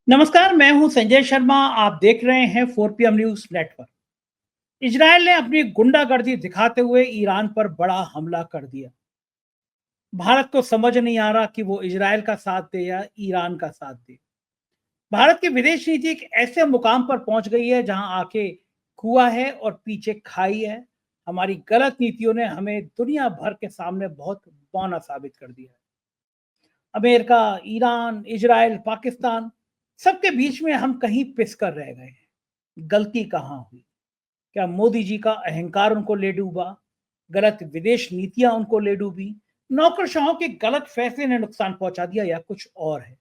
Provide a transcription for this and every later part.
नमस्कार, मैं हूं संजय शर्मा। आप देख रहे हैं 4 PM न्यूज नेटवर्क। इजरायल ने अपनी गुंडागर्दी दिखाते हुए ईरान पर बड़ा हमला कर दिया। भारत को समझ नहीं आ रहा कि वो इजरायल का साथ दे या ईरान का साथ दे। भारत की विदेश नीति एक ऐसे मुकाम पर पहुंच गई है जहां आके कुआं है और पीछे खाई है। हमारी गलत नीतियों ने हमें दुनिया भर के सामने बहुत बौना साबित कर दिया है। अमेरिका, ईरान, इजराइल, पाकिस्तान, सबके बीच में हम कहीं पिस कर रह गए हैं। गलती कहाँ हुई? क्या मोदी जी का अहंकार उनको ले डूबा? गलत विदेश नीतियां उनको ले डूबी? नौकरशाहों के गलत फैसले ने नुकसान पहुंचा दिया या कुछ और है?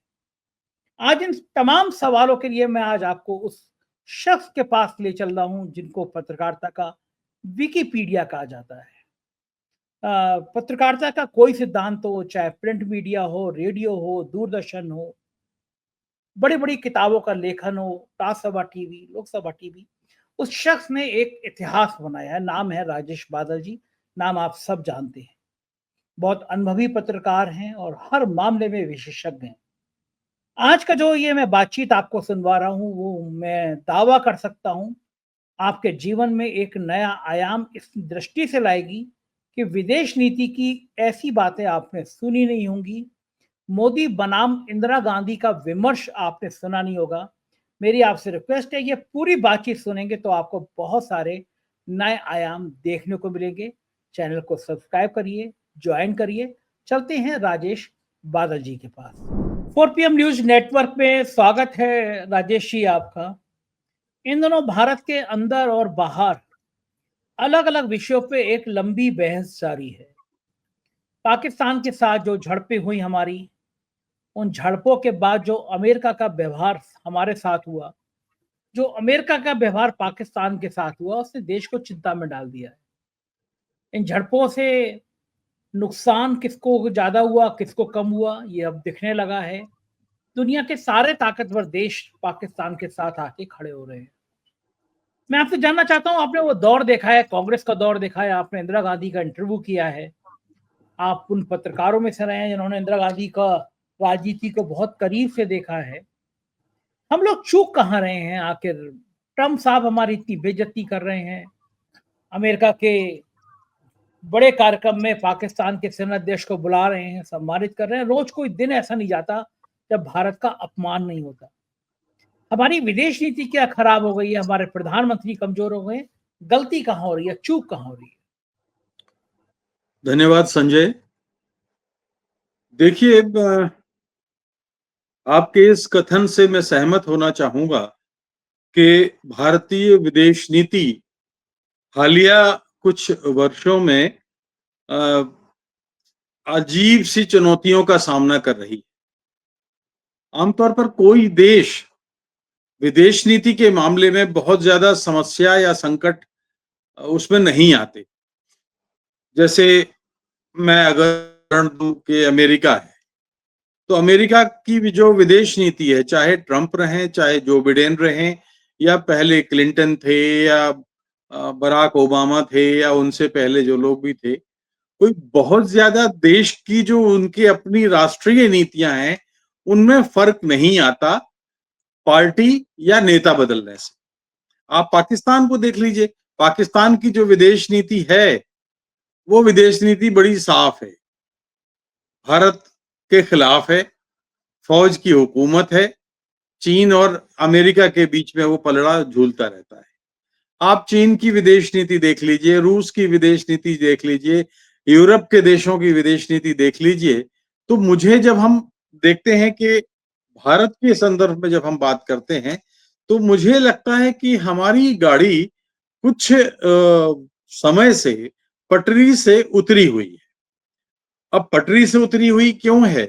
आज इन तमाम सवालों के लिए मैं आज आपको उस शख्स के पास ले चल रहा हूं जिनको पत्रकारिता का विकिपीडिया कहा जाता है। पत्रकारिता का कोई सिद्धांत हो, चाहे प्रिंट मीडिया हो, रेडियो हो, दूरदर्शन हो, बड़ी बड़ी किताबों का लेखन हो, राज्यसभा टीवी, लोकसभा टीवी, उस शख्स ने एक इतिहास बनाया है। नाम है राजेश बादल जी। नाम आप सब जानते हैं। बहुत अनुभवी पत्रकार हैं और हर मामले में विशेषज्ञ हैं। आज का जो ये मैं बातचीत आपको सुनवा रहा हूँ, वो मैं दावा कर सकता हूँ आपके जीवन में एक नया आयाम इस दृष्टि से लाएगी कि विदेश नीति की ऐसी बातें आपने सुनी नहीं होंगी। मोदी बनाम इंदिरा गांधी का विमर्श आपने सुना नहीं होगा। मेरी आपसे रिक्वेस्ट है, ये पूरी बातचीत सुनेंगे तो आपको बहुत सारे नए आयाम देखने को मिलेंगे। चैनल को सब्सक्राइब करिए, ज्वाइन करिए। चलते हैं राजेश बादल जी के पास। 4 PM न्यूज नेटवर्क में स्वागत है राजेश जी आपका। इन दिनों भारत के अंदर और बाहर अलग अलग विषयों पे एक लंबी बहस जारी है। पाकिस्तान के साथ जो झड़पें हुई हमारी, उन झड़पों के बाद जो अमेरिका का व्यवहार हमारे साथ हुआ, जो अमेरिका का व्यवहार पाकिस्तान के साथ हुआ, उसने देश को चिंता में डाल दिया है। इन झड़पों से नुकसान किसको ज़्यादा हुआ, किसको कम हुआ, ये अब दिखने लगा है। दुनिया के सारे ताकतवर देश पाकिस्तान के साथ आके खड़े हो रहे हैं। मैं आपसे जानना चाहता हूँ, आपने वो दौर देखा है, कांग्रेस का दौर देखा है, आपने इंदिरा गांधी का इंटरव्यू किया है, आप उन पत्रकारों में से रहे हैं जिन्होंने इंदिरा गांधी का राजनीति को बहुत करीब से देखा है। हम लोग चूक कहाँ रहे हैं आखिर? ट्रम्प साहब हमारी इतनी बेइज्जती कर रहे हैं। अमेरिका के बड़े कार्यक्रम में पाकिस्तान के सेनाध्यक्ष को बुला रहे हैं, सम्मानित कर रहे हैं। रोज कोई दिन ऐसा नहीं जाता जब भारत का अपमान नहीं होता। हमारी विदेश नीति क्या खराब हो गई है? हमारे प्रधानमंत्री कमजोर हो गए? गलती कहाँ हो रही है? चूक कहाँ हो रही है? धन्यवाद संजय। देखिए, आपके इस कथन से मैं सहमत होना चाहूंगा कि भारतीय विदेश नीति हालिया कुछ वर्षों में अजीब सी चुनौतियों का सामना कर रही है। आमतौर पर कोई देश विदेश नीति के मामले में बहुत ज्यादा समस्या या संकट उसमें नहीं आते। जैसे मैं अगर उदाहरण दूं कि अमेरिका है, तो अमेरिका की जो विदेश नीति है, चाहे ट्रंप रहे, चाहे जो बिडेन रहे, या पहले क्लिंटन थे, या बराक ओबामा थे, या उनसे पहले जो लोग भी थे, कोई बहुत ज्यादा देश की जो उनकी अपनी राष्ट्रीय नीतियां हैं उनमें फर्क नहीं आता पार्टी या नेता बदलने से। आप पाकिस्तान को देख लीजिए। पाकिस्तान की जो विदेश नीति है वो विदेश नीति बड़ी साफ है, भारत के खिलाफ है, फौज की हुकूमत है, चीन और अमेरिका के बीच में वो पलड़ा झूलता रहता है। आप चीन की विदेश नीति देख लीजिए, रूस की विदेश नीति देख लीजिए, यूरोप के देशों की विदेश नीति देख लीजिए। तो मुझे जब हम देखते हैं कि भारत के संदर्भ में जब हम बात करते हैं, तो मुझे लगता है कि हमारी गाड़ी कुछ समय से पटरी से उतरी हुई है। अब पटरी से उतरी हुई क्यों है?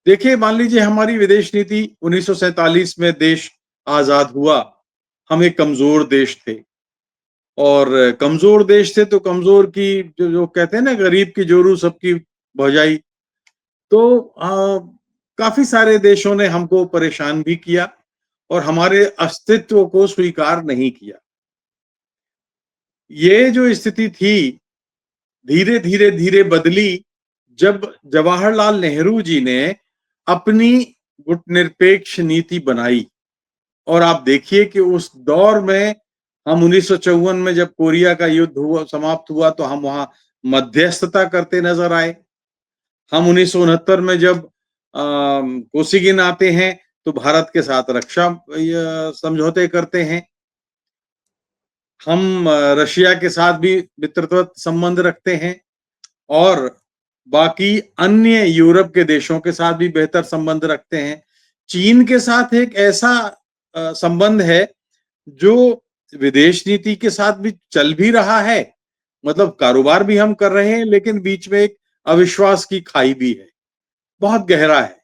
देखिए, मान लीजिए हमारी विदेश नीति 1947 में देश आजाद हुआ, हम एक कमजोर देश थे, और कमजोर देश थे तो कमजोर की जो कहते हैं ना, गरीब की जोरू सबकी भौजाई। तो काफी सारे देशों ने हमको परेशान भी किया और हमारे अस्तित्व को स्वीकार नहीं किया। ये जो स्थिति थी धीरे धीरे धीरे बदली जब जवाहरलाल नेहरू जी ने अपनी गुटनिरपेक्ष नीति बनाई। और आप देखिए कि उस दौर में हम 1954 में जब कोरिया का युद्ध हुआ, समाप्त हुआ, तो हम वहां मध्यस्थता करते नजर आए। हम 1969 में जब कोसिगिन आते हैं तो भारत के साथ रक्षा समझौते करते हैं। हम रशिया के साथ भी मित्रवत संबंध रखते हैं और बाकी अन्य यूरोप के देशों के साथ भी बेहतर संबंध रखते हैं। चीन के साथ एक ऐसा संबंध है जो विदेश नीति के साथ भी चल भी रहा है, मतलब कारोबार भी हम कर रहे हैं, लेकिन बीच में एक अविश्वास की खाई भी है, बहुत गहरा है।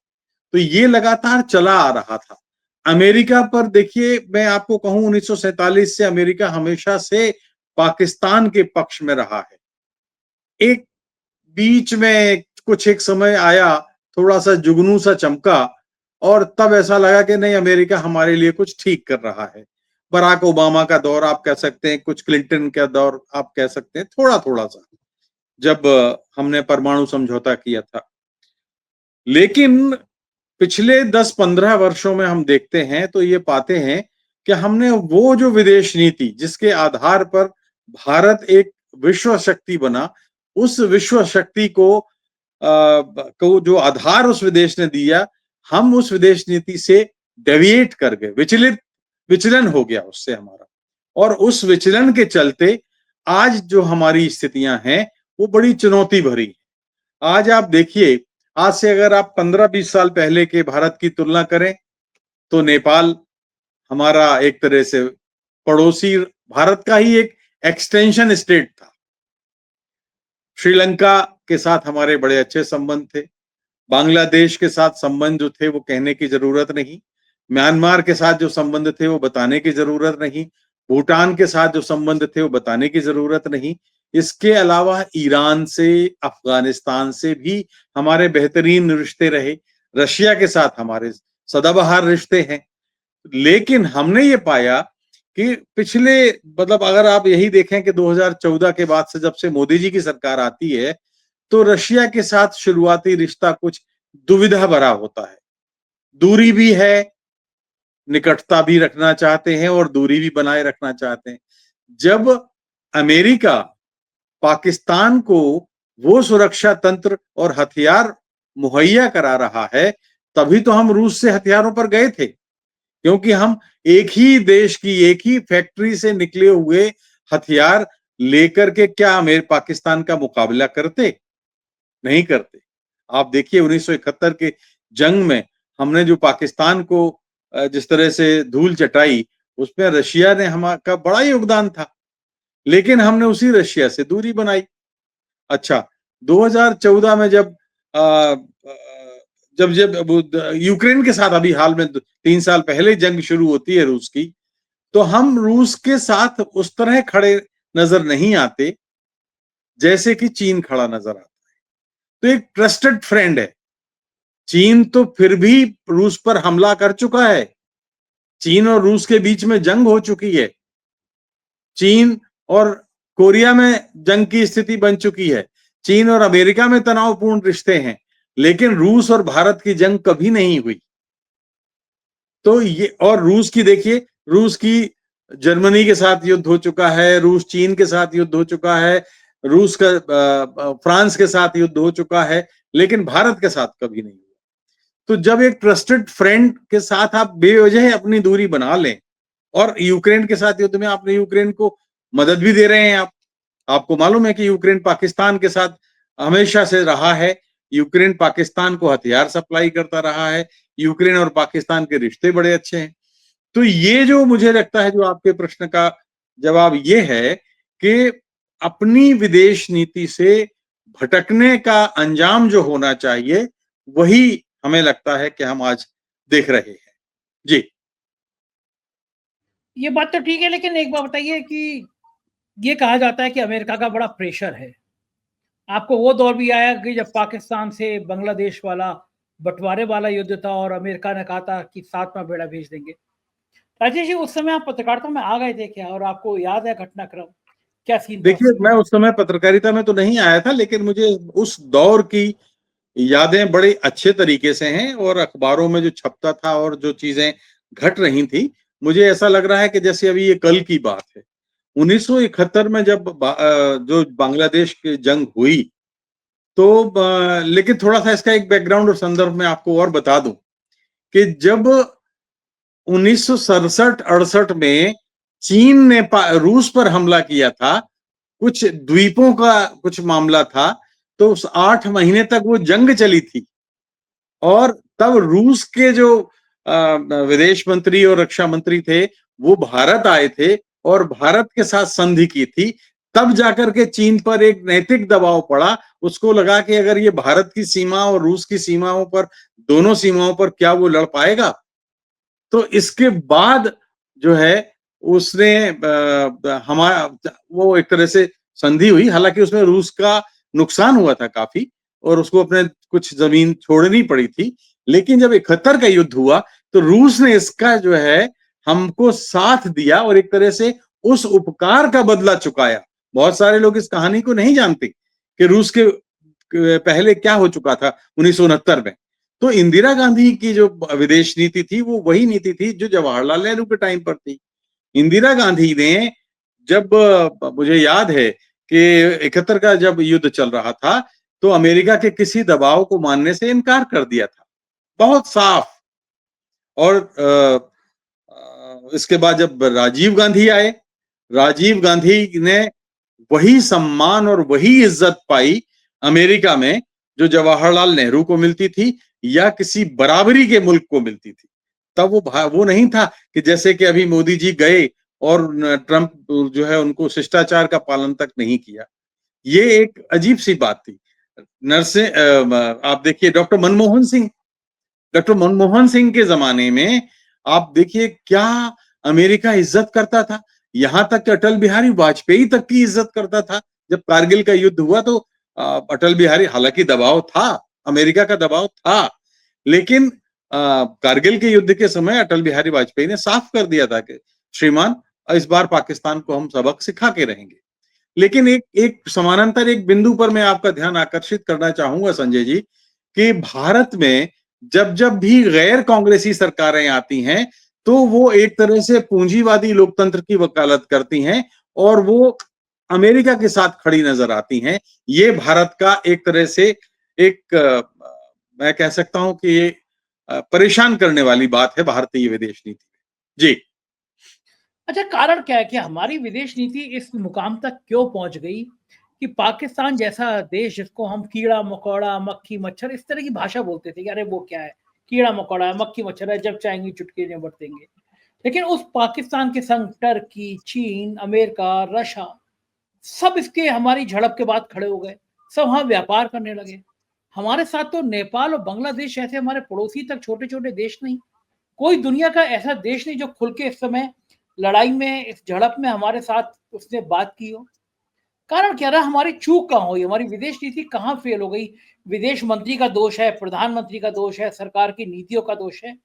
तो ये लगातार चला आ रहा था। अमेरिका पर देखिए, मैं आपको कहूं 1947 से अमेरिका हमेशा से पाकिस्तान के पक्ष में रहा है। एक बीच में कुछ एक समय आया, थोड़ा सा जुगनू सा चमका और तब ऐसा लगा कि नहीं, अमेरिका हमारे लिए कुछ ठीक कर रहा है। बराक ओबामा का दौर आप कह सकते हैं, कुछ क्लिंटन का दौर आप कह सकते हैं, थोड़ा थोड़ा सा, जब हमने परमाणु समझौता किया था। लेकिन पिछले 10-15 वर्षों में हम देखते हैं तो ये पाते हैं कि हमने वो जो विदेश नीति जिसके आधार पर भारत एक विश्व शक्ति बना, उस विश्व शक्ति को जो आधार उस विदेश ने दिया, हम उस विदेश नीति से डेविएट कर गए, विचलन हो गया उससे हमारा। और उस विचलन के चलते आज जो हमारी स्थितियां हैं वो बड़ी चुनौती भरी है। आज आप देखिए, आज से अगर आप 15-20 साल पहले के भारत की तुलना करें तो नेपाल हमारा एक तरह से पड़ोसी, भारत का ही एक एक्सटेंशन स्टेट था। श्रीलंका के साथ हमारे बड़े अच्छे संबंध थे। बांग्लादेश के साथ संबंध जो थे वो कहने की जरूरत नहीं। म्यांमार के साथ जो संबंध थे वो बताने की जरूरत नहीं। भूटान के साथ जो संबंध थे वो बताने की जरूरत नहीं। इसके अलावा ईरान से, अफगानिस्तान से भी हमारे बेहतरीन रिश्ते रहे। रशिया के साथ हमारे सदाबहार रिश्ते हैं। लेकिन हमने ये पाया कि पिछले, मतलब अगर आप यही देखें कि 2014 के बाद से, जब से मोदी जी की सरकार आती है, तो रशिया के साथ शुरुआती रिश्ता कुछ दुविधा भरा होता है। दूरी भी है, निकटता भी रखना चाहते हैं और दूरी भी बनाए रखना चाहते हैं। जब अमेरिका पाकिस्तान को वो सुरक्षा तंत्र और हथियार मुहैया करा रहा है, तभी तो हम रूस से हथियारों पर गए थे, क्योंकि हम एक ही देश की, एक ही फैक्ट्री से निकले हुए हथियार लेकर के क्या मेरे पाकिस्तान का मुकाबला करते? नहीं करते। आप देखिए 1971 के जंग में हमने जो पाकिस्तान को जिस तरह से धूल चटाई, उसमें रशिया ने हमारा बड़ा योगदान था, लेकिन हमने उसी रशिया से दूरी बनाई। अच्छा, 2014 में जब यूक्रेन के साथ अभी हाल में 3 साल पहले जंग शुरू होती है रूस की, तो हम रूस के साथ उस तरह खड़े नजर नहीं आते जैसे कि चीन खड़ा नजर आता है। तो एक ट्रस्टेड फ्रेंड है चीन, तो फिर भी रूस पर हमला कर चुका है। चीन और रूस के बीच में जंग हो चुकी है। चीन और कोरिया में जंग की स्थिति बन चुकी है। चीन और अमेरिका में तनावपूर्ण रिश्ते हैं, लेकिन रूस और भारत की जंग कभी नहीं हुई। तो ये, और रूस की देखिए, रूस की जर्मनी के साथ युद्ध हो चुका है, रूस चीन के साथ युद्ध हो चुका है, रूस का फ्रांस के साथ युद्ध हो चुका है, लेकिन भारत के साथ कभी नहीं हुआ। तो जब एक ट्रस्टेड फ्रेंड के साथ आप बेवजह अपनी दूरी बना लें, और यूक्रेन के साथ युद्ध में आपने यूक्रेन को मदद भी दे रहे हैं, आपको मालूम है कि यूक्रेन पाकिस्तान के साथ हमेशा से रहा है। यूक्रेन पाकिस्तान को हथियार सप्लाई करता रहा है। यूक्रेन और पाकिस्तान के रिश्ते बड़े अच्छे हैं। तो ये जो मुझे लगता है, जो आपके प्रश्न का जवाब ये है कि अपनी विदेश नीति से भटकने का अंजाम जो होना चाहिए, वही हमें लगता है कि हम आज देख रहे हैं। जी। ये बात तो ठीक है, लेकिन एक बात बताइए कि ये कहा जाता है कि अमेरिका का बड़ा प्रेशर है। आपको वो दौर भी आया कि जब पाकिस्तान से बांग्लादेश वाला बंटवारे वाला युद्ध था और अमेरिका ने कहा था कि 7वां बेड़ा भेज देंगे। राजेश जी, उस समय आप पत्रकारिता में आ गए थे क्या, और आपको याद है घटनाक्रम, क्या सीन था? देखिए, मैं उस समय पत्रकारिता में तो नहीं आया था, लेकिन मुझे उस दौर की यादें बड़े अच्छे तरीके से हैं और अखबारों में जो छपता था और जो चीजें घट रही थी, मुझे ऐसा लग रहा है कि जैसे अभी ये कल की बात है। 1971 में जब जो बांग्लादेश की जंग हुई, तो लेकिन थोड़ा-सा इसका एक बैकग्राउंड और संदर्भ में आपको और बता दूं कि जब 1967-68 में चीन ने रूस पर हमला किया था, कुछ द्वीपों का कुछ मामला था, तो उस 8 महीने तक वो जंग चली थी और तब रूस के जो विदेश मंत्री और रक्षा मंत्री थे, वो भारत आए थे और भारत के साथ संधि की थी। तब जाकर के चीन पर एक नैतिक दबाव पड़ा, उसको लगा कि अगर ये भारत की सीमा और रूस की सीमाओं पर, दोनों सीमाओं पर क्या वो लड़ पाएगा? तो इसके बाद जो है उसने हमारा वो एक तरह से संधि हुई, हालांकि उसमें रूस का नुकसान हुआ था काफी और उसको अपने कुछ जमीन छोड़नी पड़ी थी, लेकिन जब 71 का युद्ध हुआ तो रूस ने इसका जो है हमको साथ दिया और एक तरह से उस उपकार का बदला चुकाया। बहुत सारे लोग इस कहानी को नहीं जानते कि रूस के पहले क्या हो चुका था 1969 में। तो इंदिरा गांधी की जो विदेश नीति थी वो वही नीति थी जो जवाहरलाल नेहरू के टाइम पर थी। इंदिरा गांधी ने जब मुझे याद है कि 71 का जब युद्ध चल रहा था तो अमेरिका के किसी दबाव को मानने से इनकार कर दिया था, बहुत साफ। और इसके बाद जब राजीव गांधी आए, राजीव गांधी ने वही सम्मान और वही इज्जत पाई अमेरिका में जो जवाहरलाल नेहरू को मिलती थी या किसी बराबरी के मुल्क को मिलती थी। तब वो नहीं था कि जैसे कि अभी मोदी जी गए और ट्रंप जो है उनको शिष्टाचार का पालन तक नहीं किया। ये एक अजीब सी बात थी। नरसिंह आप देखिए डॉक्टर मनमोहन सिंह के जमाने में आप देखिए क्या अमेरिका इज्जत करता था, यहां तक कि अटल बिहारी वाजपेयी तक की इज्जत करता था। जब कारगिल का युद्ध हुआ तो अटल बिहारी, हालांकि दबाव था, अमेरिका का दबाव था, लेकिन कारगिल के युद्ध के समय अटल बिहारी वाजपेयी ने साफ कर दिया था कि श्रीमान, इस बार पाकिस्तान को हम सबक सिखा के रहेंगे। लेकिन एक एक समानांतर एक बिंदु पर मैं आपका ध्यान आकर्षित करना चाहूंगा संजय जी, कि भारत में जब जब भी गैर कांग्रेसी सरकारें आती हैं तो वो एक तरह से पूंजीवादी लोकतंत्र की वकालत करती हैं और वो अमेरिका के साथ खड़ी नजर आती हैं। ये भारत का एक तरह से एक मैं कह सकता हूं कि ये परेशान करने वाली बात है भारतीय विदेश नीति में। जी। अच्छा, कारण क्या है कि हमारी विदेश नीति इस मुकाम तक क्यों पहुंच गई कि पाकिस्तान जैसा देश जिसको हम कीड़ा मकोड़ा मक्खी मच्छर इस तरह की भाषा बोलते थे कि अरे वो क्या है, कीड़ा मकोड़ा है, मक्खी मच्छर है, जब चाहेंगे चुटकी में बरतेंगे। लेकिन उस पाकिस्तान के संग टर्की, चीन, अमेरिका, रशिया सब इसके हमारी झड़प के बाद खड़े हो गए। सब वहां व्यापार करने लगे। हमारे साथ तो नेपाल और बांग्लादेश ऐसे हमारे पड़ोसी तक छोटे छोटे देश नहीं, कोई दुनिया का ऐसा देश नहीं जो खुल के इस समय लड़ाई में, इस झड़प में हमारे साथ उसने बात की हो। कारण क्या रहा, हमारी चूक कहाँ हुई, हमारी विदेश नीति कहाँ फेल हो गई? विदेश मंत्री का दोष है, प्रधानमंत्री का दोष है, सरकार की नीतियों का दोष है?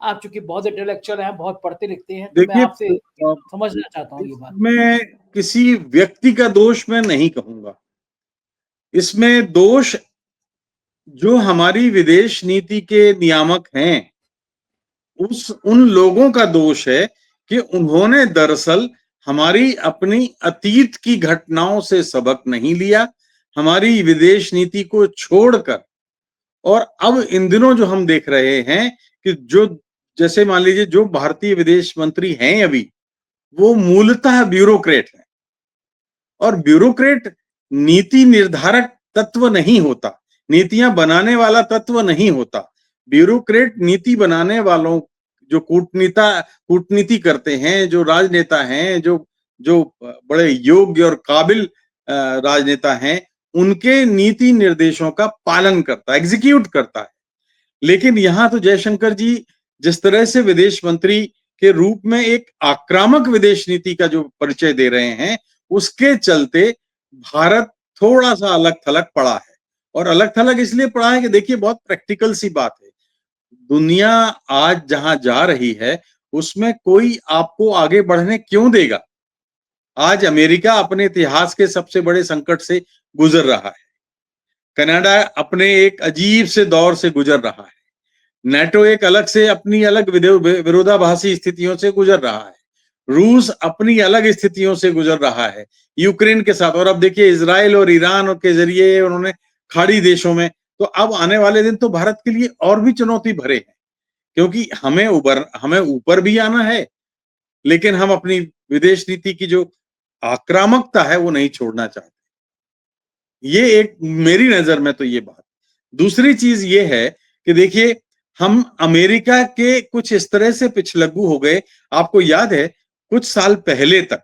आप चूंकि बहुत इंटेलेक्चुअल हैं, बहुत पढ़ते लिखते हैं, तो मैं देखिए, आपसे समझना चाहता हूँ ये बात। इसमें किसी व्यक्ति का दोष मैं नहीं कहूंगा, इसमें दोष जो हमारी विदेश नीति के नियामक हैं उन लोगों का दोष है कि उन्होंने दरअसल हमारी अपनी अतीत की घटनाओं से सबक नहीं लिया, हमारी विदेश नीति को छोड़कर। और अब इन दिनों जो हम देख रहे हैं कि जो, जैसे मान लीजिए जो भारतीय विदेश मंत्री हैं अभी, वो मूलतः ब्यूरोक्रेट हैं और ब्यूरोक्रेट नीति निर्धारक तत्व नहीं होता, नीतियां बनाने वाला तत्व नहीं होता। ब्यूरोक्रेट नीति बनाने वालों, जो कूटनीति करते हैं, जो राजनेता हैं, जो जो बड़े योग्य और काबिल राजनेता हैं, उनके नीति निर्देशों का पालन करता है, एग्जीक्यूट करता है। लेकिन यहां तो जयशंकर जी जिस तरह से विदेश मंत्री के रूप में एक आक्रामक विदेश नीति का जो परिचय दे रहे हैं, उसके चलते भारत थोड़ा सा अलग थलग पड़ा है। और अलग थलग इसलिए पड़ा है कि देखिए, बहुत प्रैक्टिकल सी बात है, दुनिया आज जहां जा रही है उसमें कोई आपको आगे बढ़ने क्यों देगा? आज अमेरिका अपने इतिहास के सबसे बड़े संकट से गुजर रहा है, कनाडा अपने एक अजीब से दौर से गुजर रहा है। नाटो एक अलग से अपनी अलग विरोधाभासी स्थितियों से गुजर रहा है। रूस अपनी अलग स्थितियों से गुजर रहा है यूक्रेन के साथ, और अब देखिए इजराइल और ईरान के जरिए उन्होंने खाड़ी देशों में, तो अब आने वाले दिन तो भारत के लिए और भी चुनौती भरे हैं, क्योंकि हमें ऊपर भी आना है, लेकिन हम अपनी विदेश नीति की जो आक्रामकता है वो नहीं छोड़ना चाहते। ये एक मेरी नजर में तो ये बात। दूसरी चीज ये है कि देखिए हम अमेरिका के कुछ इस तरह से पिछलग्गू हो गए। आपको याद है कुछ साल पहले तक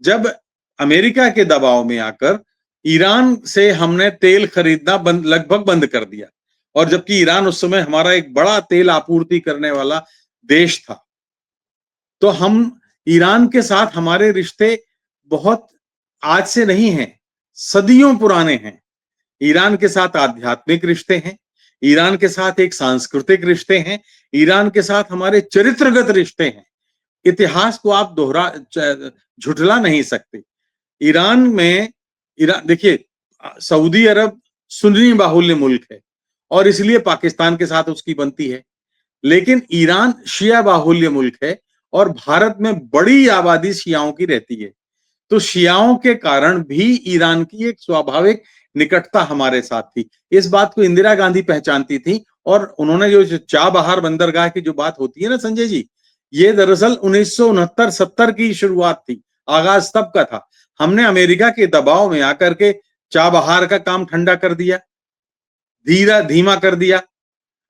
जब अमेरिका के दबाव में आकर ईरान से हमने तेल खरीदना लगभग बंद कर दिया, और जबकि ईरान उस समय हमारा एक बड़ा तेल आपूर्ति करने वाला देश था, तो हम ईरान के साथ हमारे रिश्ते बहुत आज से नहीं हैं, सदियों पुराने हैं। ईरान के साथ आध्यात्मिक रिश्ते हैं, ईरान के साथ एक सांस्कृतिक रिश्ते हैं, ईरान के साथ हमारे चरित्रगत रिश्ते हैं। इतिहास को आप झुठला नहीं सकते। ईरान देखिए सऊदी अरब सुन्नी बाहुल्य मुल्क है और इसलिए पाकिस्तान के साथ उसकी बनती है, लेकिन ईरान शिया बाहुल्य मुल्क है और भारत में बड़ी आबादी शियाओं की रहती है। तो शियाओं के कारण भी ईरान की एक स्वाभाविक निकटता हमारे साथ थी। इस बात को इंदिरा गांधी पहचानती थी, और उन्होंने जो चाबहार बंदरगाह की जो बात होती है ना संजय जी, ये दरअसल 1969-70 की शुरुआत थी, आगाज तब का था। हमने अमेरिका के दबाव में आकर के चाबहार का काम ठंडा कर दिया, धीमा कर दिया।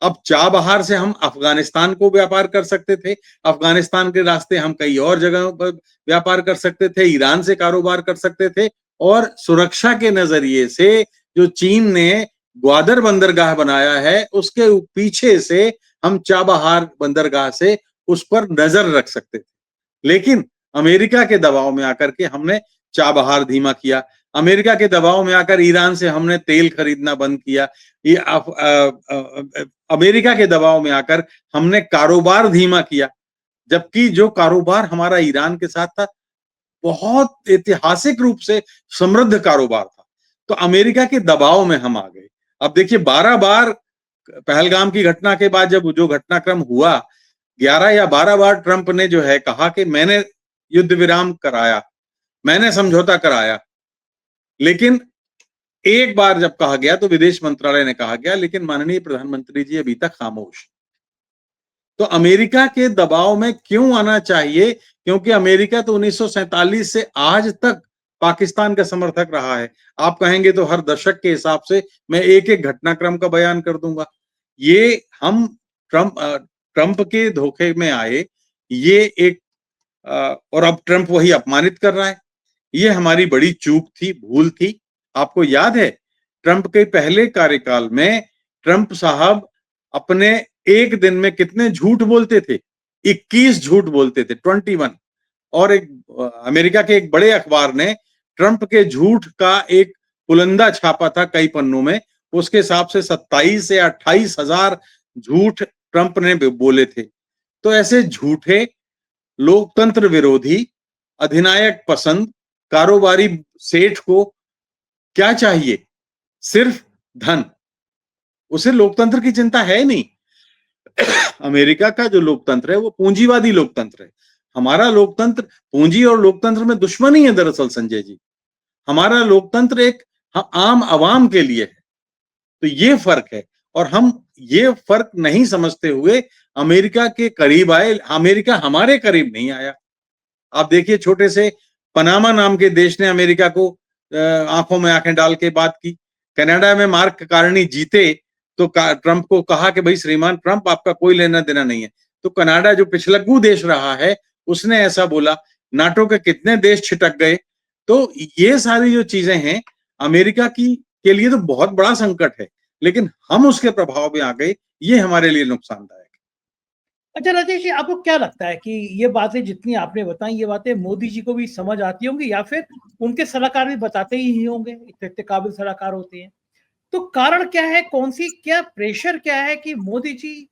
अब चाबहार से हम अफगानिस्तान को व्यापार कर सकते थे, अफगानिस्तान के रास्ते हम कई और जगहों पर व्यापार कर सकते थे, ईरान से कारोबार कर सकते थे, और सुरक्षा के नजरिए से जो चीन ने ग्वादर बंदरगाह बनाया है उसके पीछे से हम चाबहार बंदरगाह से उस पर नजर रख सकते थे। लेकिन अमेरिका के दबाव में आकर के हमने चाबहार धीमा किया, अमेरिका के दबाव में आकर ईरान से हमने तेल खरीदना बंद किया, ये अमेरिका के दबाव में आकर हमने कारोबार धीमा किया, जबकि जो कारोबार हमारा ईरान के साथ था बहुत ऐतिहासिक रूप से समृद्ध कारोबार था। तो अमेरिका के दबाव में हम आ गए। अब देखिए 12 बार पहलगाम की घटना के बाद जब जो घटनाक्रम हुआ, 11 या 12 बार ट्रंप ने जो है कहा कि मैंने युद्ध विराम कराया, मैंने समझौता कराया, लेकिन एक बार जब कहा गया तो विदेश मंत्रालय ने कहा गया, लेकिन माननीय प्रधानमंत्री जी अभी तक खामोश। तो अमेरिका के दबाव में क्यों आना चाहिए? क्योंकि अमेरिका तो 1947 से आज तक पाकिस्तान का समर्थक रहा है। आप कहेंगे तो हर दशक के हिसाब से मैं एक एक घटनाक्रम का बयान कर दूंगा। ये हम ट्रंप के धोखे में आए, ये एक और अब ट्रंप वही अपमानित कर रहा है। ये हमारी बड़ी चूक थी, भूल थी। आपको याद है ट्रंप के पहले कार्यकाल में ट्रंप साहब अपने एक दिन में कितने झूठ बोलते थे? 21 झूठ बोलते थे, 21। और एक अमेरिका के एक बड़े अखबार ने ट्रंप के झूठ का एक पुलंदा छापा था कई पन्नों में, उसके हिसाब से 27 से 28 हजार झूठ ट्रंप ने बोले थे। तो ऐसे झूठे, लोकतंत्र विरोधी, अधिनायक पसंद कारोबारी सेठ को क्या चाहिए? सिर्फ धन। उसे लोकतंत्र की चिंता है नहीं। अमेरिका का जो लोकतंत्र है वो पूंजीवादी लोकतंत्र है। हमारा लोकतंत्र पूंजी और लोकतंत्र में दुश्मनी है दरअसल संजय जी। हमारा लोकतंत्र एक आम आवाम के लिए है। तो ये फर्क है, और हम ये फर्क नहीं समझते हुए अमेरिका के करीब आए। अमेरिका हमारे करीब नहीं आया। आप देखिए छोटे से पनामा नाम के देश ने अमेरिका को आंखों में आंखें डाल के बात की। कनाडा में मार्क कार्नी जीते तो ट्रंप को कहा कि भाई श्रीमान ट्रंप आपका कोई लेना देना नहीं है। तो कनाडा जो पिछलग्गू देश रहा है उसने ऐसा बोला। नाटो के कितने देश छिटक गए। तो ये सारी जो चीजें हैं अमेरिका की के लिए तो बहुत बड़ा संकट है, लेकिन हम उसके प्रभाव में आ गए, ये हमारे लिए नुकसानदायक है। अच्छा राजेश जी, आपको क्या लगता है कि ये बातें जितनी आपने बताई, ये बातें मोदी जी को भी समझ आती होंगी या फिर उनके सलाहकार भी बताते ही होंगे, इतने काबिल सलाहकार होते हैं? तो कारण क्या है? क्या प्रेशर क्या है कि मोदी जी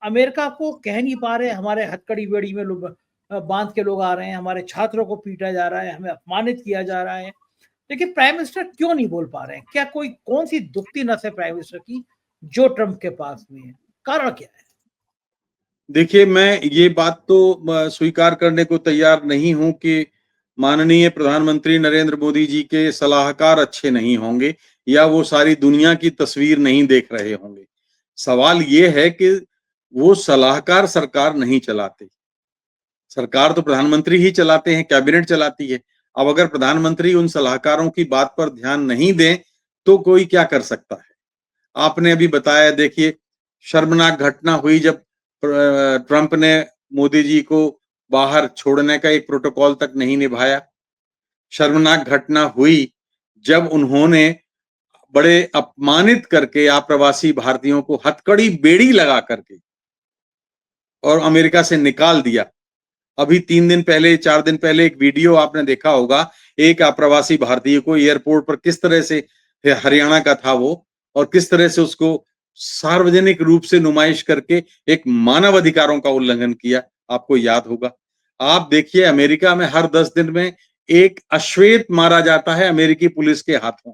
अमेरिका को कह नहीं पा रहे? हमारे हथकड़ी बेड़ी में लोग बांध के लोग आ रहे हैं, हमारे छात्रों को पीटा जा रहा है, हमें अपमानित किया जा रहा है। लेकिन प्राइम मिनिस्टर क्यों नहीं बोल पा रहे हैं? क्या कोई कौन सी दुखती नस है प्राइम मिनिस्टर की जो ट्रंप के पास में है? कारण क्या है? देखिए, मैं ये बात तो स्वीकार करने को तैयार नहीं हूं कि माननीय प्रधानमंत्री नरेंद्र मोदी जी के सलाहकार अच्छे नहीं होंगे या वो सारी दुनिया की तस्वीर नहीं देख रहे होंगे। सवाल ये है कि वो सलाहकार सरकार नहीं चलाते। सरकार तो प्रधानमंत्री ही चलाते हैं, कैबिनेट चलाती है। अब अगर प्रधानमंत्री उन सलाहकारों की बात पर ध्यान नहीं दें, तो कोई क्या कर सकता है? आपने अभी बताया, देखिए, शर्मनाक घटना हुई जब ट्रंप ने मोदी जी को बाहर छोड़ने का एक प्रोटोकॉल तक नहीं निभाया। शर्मनाक घटना हुई जब उन्होंने बड़े अपमानित करके अप्रवासी भारतीयों को हथकड़ी बेड़ी लगा करके और अमेरिका से निकाल दिया। अभी 3 दिन पहले, 4 दिन पहले एक वीडियो आपने देखा होगा, एक अप्रवासी भारतीय को एयरपोर्ट पर किस तरह से, हरियाणा का था वो, और किस तरह से उसको सार्वजनिक रूप से नुमाइश करके एक मानव अधिकारों का उल्लंघन किया, आपको याद होगा। आप देखिए, अमेरिका में हर 10 दिन में एक अश्वेत मारा जाता है अमेरिकी पुलिस के हाथों।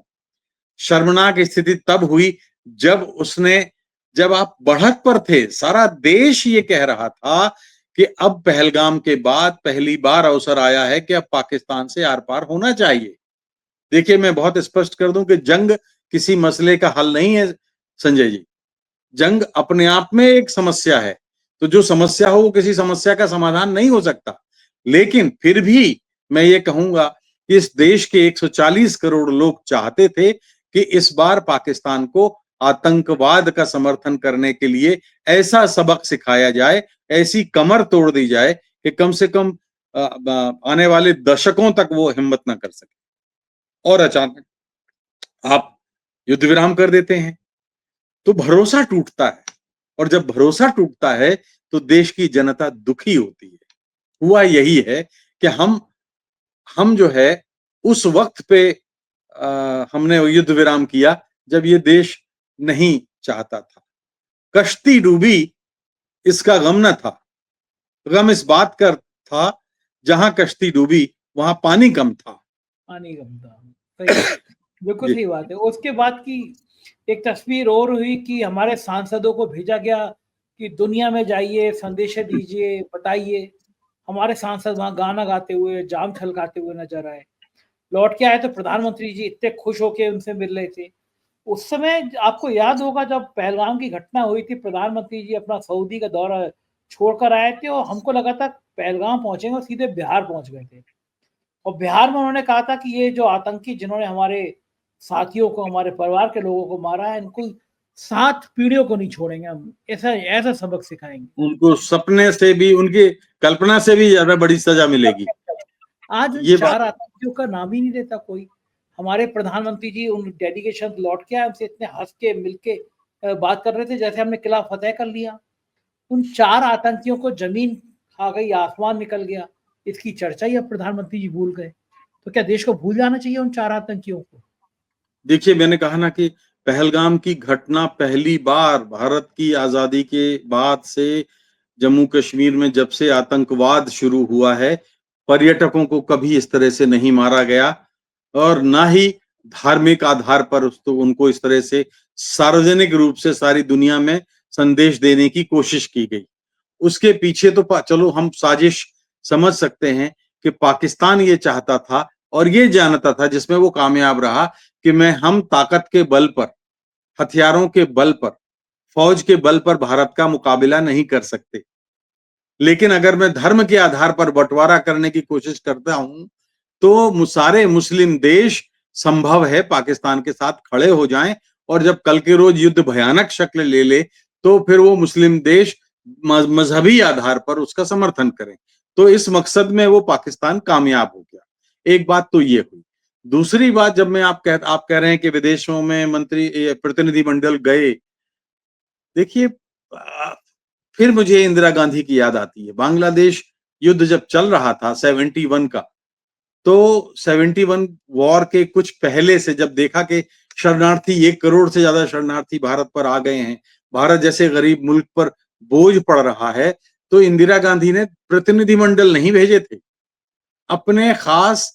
शर्मनाक स्थिति तब हुई जब आप बढ़त पर थे, सारा देश ये कह रहा था कि अब पहलगाम के बाद पहली बार अवसर आया है कि अब पाकिस्तान से आर पार होना चाहिए। देखिए, मैं बहुत स्पष्ट कर दूं कि जंग किसी मसले का हल नहीं है संजय जी। जंग अपने आप में एक समस्या है, तो जो समस्या हो वो किसी समस्या का समाधान नहीं हो सकता। लेकिन फिर भी मैं ये कहूंगा कि इस देश के 140 करोड़ लोग चाहते थे कि इस बार पाकिस्तान को आतंकवाद का समर्थन करने के लिए ऐसा सबक सिखाया जाए, ऐसी कमर तोड़ दी जाए कि कम से कम आने वाले दशकों तक वो हिम्मत ना कर सके। और अचानक आप युद्ध विराम कर देते हैं, तो भरोसा टूटता है, और जब भरोसा टूटता है तो देश की जनता दुखी होती है। हुआ यही है कि हम जो है उस वक्त पे हमने युद्ध विराम किया जब ये देश नहीं चाहता था। कश्ती डूबी, इसका गम न था, गम इस बात का था जहां कश्ती डूबी वहां पानी कम था। पानी कम था। सही बात, बिल्कुल जी। सही बात है। उसके बाद की एक तस्वीर और हुई कि हमारे सांसदों को भेजा गया कि दुनिया में जाइए, संदेश दीजिए, बताइए। हमारे सांसद वहाँ गाना गाते हुए, जाम छलकाते हुए नजर आए। लौट के आए तो प्रधानमंत्री जी इतने खुश होके उनसे मिल रहे थे। उस समय आपको याद होगा जब पहलगाम की घटना हुई थी, प्रधानमंत्री जी अपना सऊदी का दौरा छोड़कर आए थे और हमको लगा था पहलगाम पहुंचेंगे और सीधे बिहार पहुंच गए थे। और बिहार में उन्होंने कहा था कि ये जो आतंकी जिन्होंने हमारे साथियों को, हमारे परिवार के लोगों को मारा है, इनको 7 पीढ़ियों को नहीं छोड़ेंगे हम। ऐसा ऐसा सबक सिखाएंगे। उनको सपने से भी, उनकी कल्पना से भी ज्यादा बड़ी सजा मिलेगी। आज ये 4 बात आतंकियों का नाम ही नहीं लेता कोई। हमारे प्रधानमंत्री जी उन डेलीगेशन लौट के आए, हमसे इतने हंस के मिल के बात कर रहे थे जैसे हमने किला फतेह कर लिया। उन 4 आतंकियों को जमीन खा गई, आसमान निकल गया, इसकी चर्चा ही अब प्रधानमंत्री जी भूल गए। तो क्या देश को भूल जाना चाहिए उन 4 आतंकियों को? देखिए, मैंने कहा ना कि पहलगाम की घटना पहली बार भारत की आजादी के बाद से जम्मू कश्मीर में जब से आतंकवाद शुरू हुआ है, पर्यटकों को कभी इस तरह से नहीं मारा गया, और ना ही धार्मिक आधार पर उसको उनको इस तरह से सार्वजनिक रूप से सारी दुनिया में संदेश देने की कोशिश की गई। उसके पीछे तो चलो हम साजिश समझ सकते हैं कि पाकिस्तान ये चाहता था और ये जानता था, जिसमें वो कामयाब रहा, कि हम ताकत के बल पर, हथियारों के बल पर, फौज के बल पर भारत का मुकाबला नहीं कर सकते। लेकिन अगर मैं धर्म के आधार पर बंटवारा करने की कोशिश करता हूं, तो सारे मुस्लिम देश संभव है पाकिस्तान के साथ खड़े हो जाएं, और जब कल के रोज युद्ध भयानक शक्ल ले ले, तो फिर वो मुस्लिम देश मजहबी आधार पर उसका समर्थन करें। तो इस मकसद में वो पाकिस्तान कामयाब हो गया। एक बात तो ये हुई। दूसरी बात, जब मैं आप कह रहे हैं कि विदेशों में मंत्री प्रतिनिधिमंडल गए, देखिए, फिर मुझे इंदिरा गांधी की याद आती है। बांग्लादेश युद्ध जब चल रहा था 71 का, तो 71 वॉर के कुछ पहले से जब देखा कि शरणार्थी 1 करोड़ से ज्यादा शरणार्थी भारत पर आ गए हैं, भारत जैसे गरीब मुल्क पर बोझ पड़ रहा है, तो इंदिरा गांधी ने प्रतिनिधिमंडल नहीं भेजे थे, अपने खास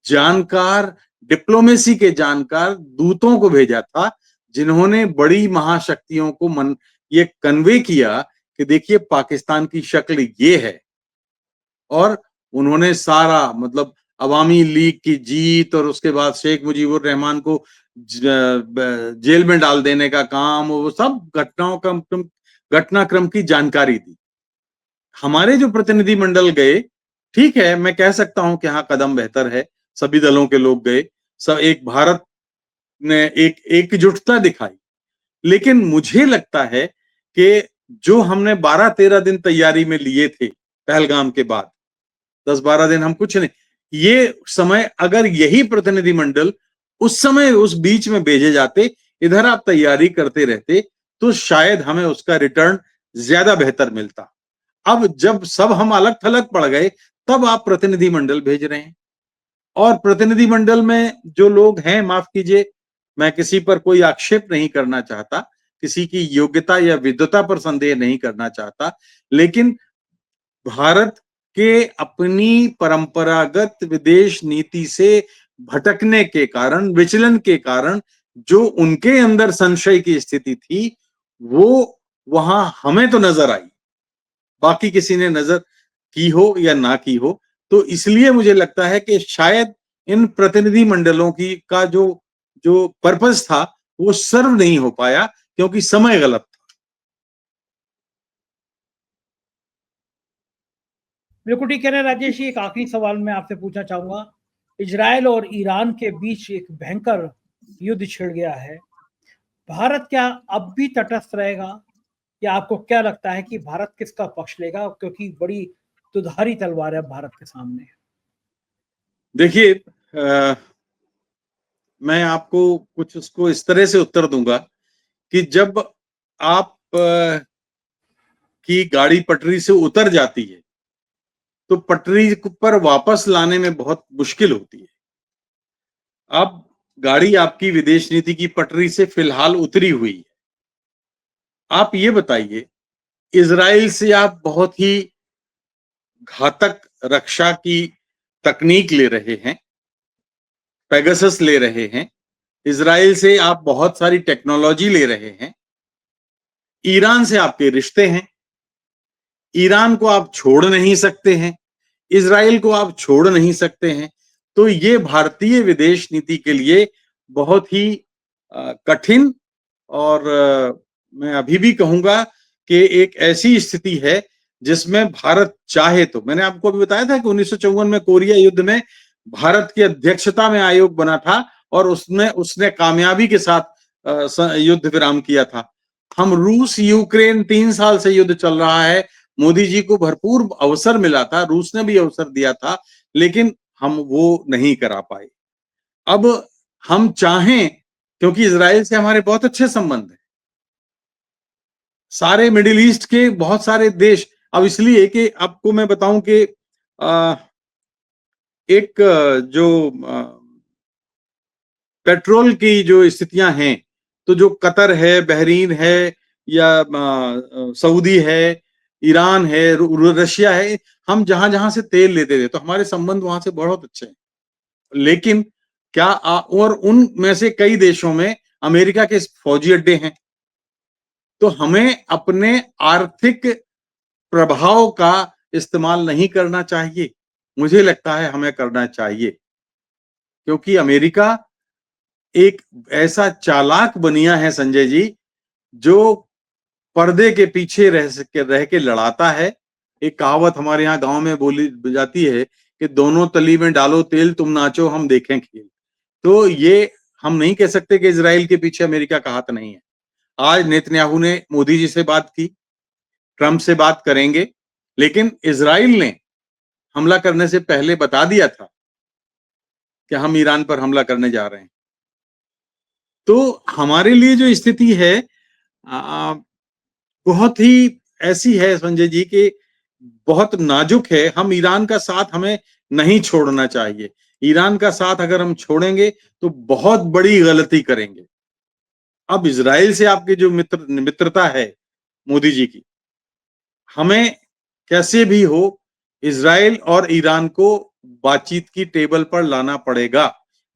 जानकार, डिप्लोमेसी के जानकार दूतों को भेजा था, जिन्होंने बड़ी महाशक्तियों को ये कन्वे किया कि देखिए पाकिस्तान की शक्ल ये है। और उन्होंने सारा मतलब अवामी लीग की जीत और उसके बाद शेख मुजीबुर रहमान को जेल में डाल देने का काम, वो सब घटनाक्रम की जानकारी दी। हमारे जो प्रतिनिधिमंडल गए, ठीक है, मैं कह सकता हूं कि हाँ कदम बेहतर है, सभी दलों के लोग गए, सब एक भारत ने एक एकजुटता दिखाई। लेकिन मुझे लगता है कि जो हमने 12-13 दिन तैयारी में लिए थे पहलगाम के बाद, 10-12 दिन हम कुछ नहीं, ये समय अगर यही प्रतिनिधिमंडल उस समय उस बीच में भेजे जाते, इधर आप तैयारी करते रहते, तो शायद हमें उसका रिटर्न ज्यादा बेहतर मिलता। अब जब सब हम अलग थलग पड़ गए, तब आप प्रतिनिधिमंडल भेज रहे हैं। और प्रतिनिधिमंडल में जो लोग हैं, माफ कीजिए, मैं किसी पर कोई आक्षेप नहीं करना चाहता, किसी की योग्यता या विद्वता पर संदेह नहीं करना चाहता, लेकिन भारत के अपनी परंपरागत विदेश नीति से भटकने के कारण, विचलन के कारण जो उनके अंदर संशय की स्थिति थी, वो वहां हमें तो नजर आई, बाकी किसी ने नजर की हो या ना की हो। तो इसलिए मुझे लगता है कि शायद इन प्रतिनिधि मंडलों की का जो जो पर्पस था वो सर्व नहीं हो पाया, क्योंकि समय गलत था। बिल्कुल ठीक कह रहे हैं राजेश जी। एक आखिरी सवाल मैं आपसे पूछना चाहूंगा, इजराइल और ईरान के बीच एक भयंकर युद्ध छिड़ गया है, भारत क्या अब भी तटस्थ रहेगा, या आपको क्या लगता है कि भारत किसका पक्ष लेगा, क्योंकि बड़ी दुधारी तलवार है भारत के सामने? देखिए, मैं आपको कुछ उसको इस तरह से उत्तर दूंगा कि जब आप की गाड़ी पटरी से उतर जाती है, तो पटरी पर वापस लाने में बहुत मुश्किल होती है। अब गाड़ी आपकी विदेश नीति की पटरी से फिलहाल उतरी हुई है। आप ये बताइए, इजराइल से आप बहुत ही घातक रक्षा की तकनीक ले रहे हैं, पेगासस ले रहे हैं, इजराइल से आप बहुत सारी टेक्नोलॉजी ले रहे हैं, ईरान से आपके रिश्ते हैं, ईरान को आप छोड़ नहीं सकते हैं, इजराइल को आप छोड़ नहीं सकते हैं। तो ये भारतीय विदेश नीति के लिए बहुत ही कठिन और मैं अभी भी कहूंगा कि एक ऐसी स्थिति है जिसमें भारत चाहे तो, मैंने आपको अभी बताया था कि 1954 में कोरिया युद्ध में भारत की अध्यक्षता में आयोग बना था और उसने कामयाबी के साथ युद्ध विराम किया था। हम रूस यूक्रेन 3 साल से युद्ध चल रहा है, मोदी जी को भरपूर अवसर मिला था, रूस ने भी अवसर दिया था, लेकिन हम वो नहीं करा पाए। अब हम चाहें, क्योंकि इजराइल से हमारे बहुत अच्छे संबंध हैं, सारे मिडिल ईस्ट के बहुत सारे देश, अब इसलिए कि आपको मैं बताऊं कि एक जो पेट्रोल की जो स्थितियां हैं, तो जो कतर है, बहरीन है, या सऊदी है, ईरान है, रशिया है, हम जहां जहां से तेल लेते थे तो हमारे संबंध वहां से बहुत अच्छे हैं। लेकिन और उनमें से कई देशों में अमेरिका के फौजी अड्डे हैं। तो हमें अपने आर्थिक प्रभाव का इस्तेमाल नहीं करना चाहिए, मुझे लगता है हमें करना चाहिए, क्योंकि अमेरिका एक ऐसा चालाक बनिया है संजय जी, जो पर्दे के पीछे रह के लड़ाता है। एक कहावत हमारे यहाँ गांव में बोली जाती है कि दोनों तली में डालो तेल, तुम नाचो हम देखें खेल। तो ये हम नहीं कह सकते कि इजराइल के पीछे अमेरिका का हाथ नहीं है। आज नेतन्याहू ने मोदी जी से बात की, ट्रंप से बात करेंगे, लेकिन इजराइल ने हमला करने से पहले बता दिया था कि हम ईरान पर हमला करने जा रहे हैं। तो हमारे लिए जो स्थिति है बहुत ही ऐसी है संजय जी कि बहुत नाजुक है। हम ईरान का साथ हमें नहीं छोड़ना चाहिए। ईरान का साथ अगर हम छोड़ेंगे तो बहुत बड़ी गलती करेंगे। अब इजराइल से आपकी जो मित्रता है मोदी जी की, हमें कैसे भी हो इजराइल और ईरान को बातचीत की टेबल पर लाना पड़ेगा।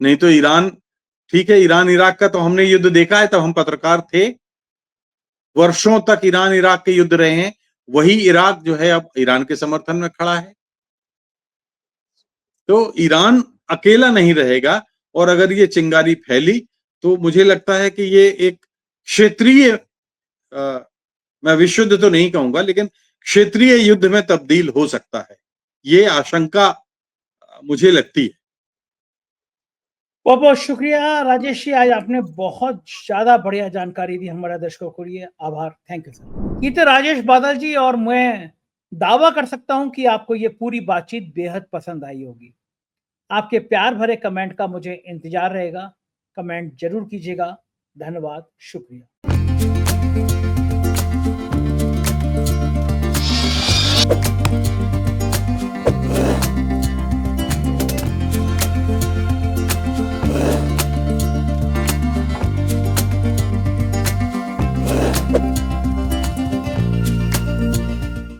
नहीं तो ईरान, ठीक है, ईरान इराक का तो हमने युद्ध देखा है, तब हम पत्रकार थे, वर्षों तक ईरान इराक के युद्ध रहे हैं, वही इराक जो है अब ईरान के समर्थन में खड़ा है। तो ईरान अकेला नहीं रहेगा, और अगर ये चिंगारी फैली तो मुझे लगता है कि ये एक क्षेत्रीय, मैं विश्व युद्ध तो नहीं कहूंगा, लेकिन क्षेत्रीय युद्ध में तब्दील हो सकता है, ये आशंका मुझे लगती है। बहुत बहुत शुक्रिया राजेश जी, आज आपने बहुत ज्यादा बढ़िया जानकारी दी हमारे दर्शकों के लिए। आभार, थैंक यू सर। ये थे राजेश बादल जी, और मैं दावा कर सकता हूं कि आपको ये पूरी बातचीत बेहद पसंद आई होगी। आपके प्यार भरे कमेंट का मुझे इंतजार रहेगा, कमेंट जरूर कीजिएगा। धन्यवाद, शुक्रिया।